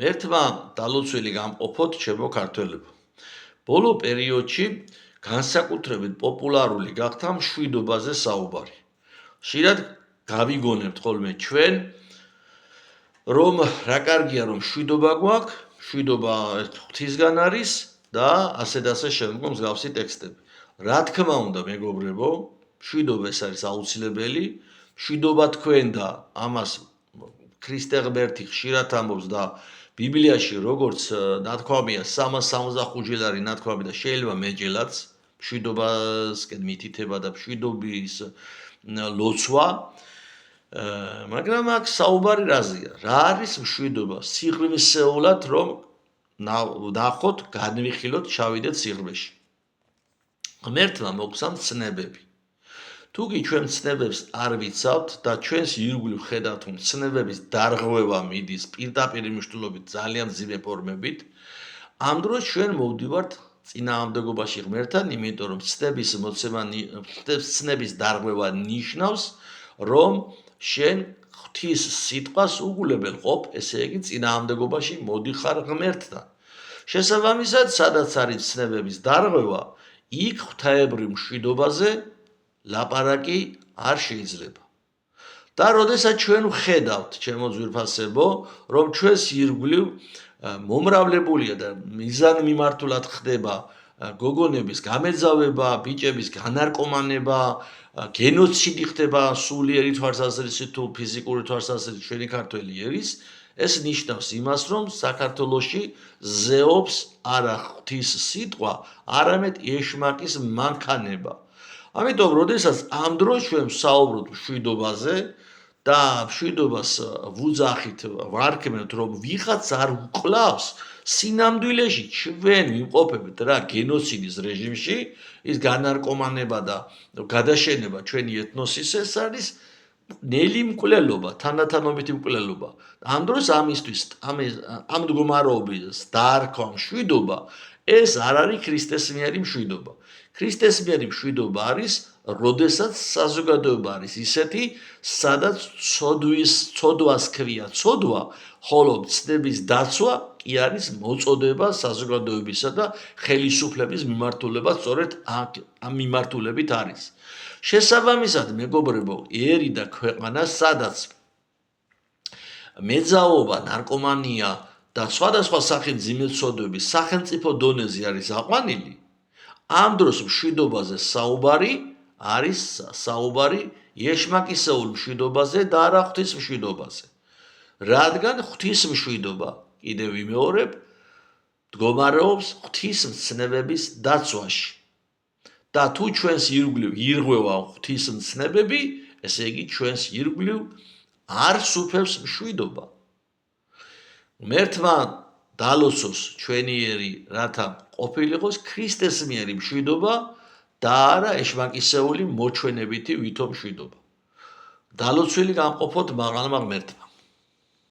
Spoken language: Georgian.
ერთმა დალოცვილი გამყოფოთ ჩემო ქართველებო. ბოლო პერიოდში განსაკუთრებით პოპულარული გახდა მშვიდობაზე საუბარი. ხშირად გავიგონებთ ხოლმე ჩვენ, რომ რა კარგია რომ მშვიდობა გვაქვს, მშვიდობა ღვთისგან არის და ასე და ასე შემდგომ მსგავსი ტექსტები. რა თქმა უნდა, მეგობრებო, მშვიდობა ეს არის აუცილებელი, მშვიდობა თქვენ და ამას ქრისტე ღმერთი ხშირად ამბობს და ბიბლიაში როგორც ნათქვამია 365 ნათქვამი და შეიძლება მეჯელაც მშვიდობასკენ მითითება და მშვიდობის ლოცვა, მაგრამ აქ საუბარი რაზეა? რა არის მშვიდობა? სიღრმისეულად რომ ნახოთ, განვიხილოთ, ჩავიდეთ სიღრმეში. ღმერთმა მოგცემ ცნებები. თუკი ჩვენ ცნებებს არ ვიცავთ და ჩვენს ირგვლივ ხედავთ, რომ ცნებების დარღვევა მიდის პირდაპირ მნიშვნელობით ძალიან მძიმე ფორმებით, ამ დროს ჩვენ მოვდივართ წინააღმდეგობაში ღმერთთან, იმიტომ რომ ცნების დარღვევა ნიშნავს, რომ შენ ღვთის სიტყვას უგულებელ ყოფ, ესე იგი წინააღმდეგობაში მოდიხარ ღმერთთან. შესაბამისად, სადაც არის ცნებების დარღვევა, იქ ღვთაებრივ მშვიდობაზე ლაპარაკი არ შეიძლება. და როდესაც ჩვენ ვხედავთ, ჩემო ძვირფასებო, რომ ჩვენს ირგვლივ მომრავლებულია და მიზანმიმართულად ხდება გოგონების გამეძავება, ბიჭების განარკომანება, გენოციდი ხდება სულიერი თვალსაზრისით თუ ფიზიკური თვალსაზრისით ჩვენი ქართველი ერის, ეს ნიშნავს იმას, რომ საქართველოში ზეობს არა ღვთის სიტყვა, არამედ ეშმაკის მანქანება. ამიტომ, როდესაც ამ დროს ჩვენ ვსაუბრობთ მშვიდობაზე და მშვიდობას ვუძახით, ვარქმევთ, რომ ვიღაც არ უკლავს, სინამდვილეში ჩვენ ვიმყოფებით რა გენოციდის რეჟიმში, ის განარკომანება და გადაშენება ჩვენი ეთნოსის ეს არის ნელი მკვლელობა, თანდათანობითი მკვლელობა. ამ დროს ამისთვის ამ მდგომარეობის დაარქვა მშვიდობა, ეს არ არის ქრისტესმიერი მშვიდობა. ქრისტესმიერი მშვიდობა არის, როდესაც საზოგადოება არის ისეთი, სადაც ცოდვას ქვია ცოდვა, ხოლო ცნების დაცვა კი არის მოწოდება საზოგადოებისა და ხელისუფლების მიმართულება სწორედ ამ მიმართულებით არის. შესაბამისად, მეგობრებო, ერი და ქვეყანა, სადაც მეძაობა, ნარკომანია და სხვადასხვა სახის ძიმილცოდვები სახელმწიფო დონეზე არის აყვანილი, ამ დროს მშვიდობაზე საუბარი არის საუბარი ეშმაკისეულ მშვიდობაზე და არა ღვთის მშვიდობაზე. რადგან ღვთის მშვიდობა, კიდევ ვიმეორებ, მდგომარეობს ღვთის მცნებების დაცვაში. და თუ ჩვენს ირგვლივ ირღვევა ღვთის მცნებები, ესე იგი ჩვენს ირგვლივ არ სუფევს მშვიდობა. ღმერთმა დალოცოს ჩვენი ერი, რათა ყოფილიყოს ქრისტესმიერი მშვიდობა და არა ეშმაკისეული მოჩვენებითი ვითო მშვიდობა. დალოცვილი გამყოფოთ მაღალმა ღმერთმა.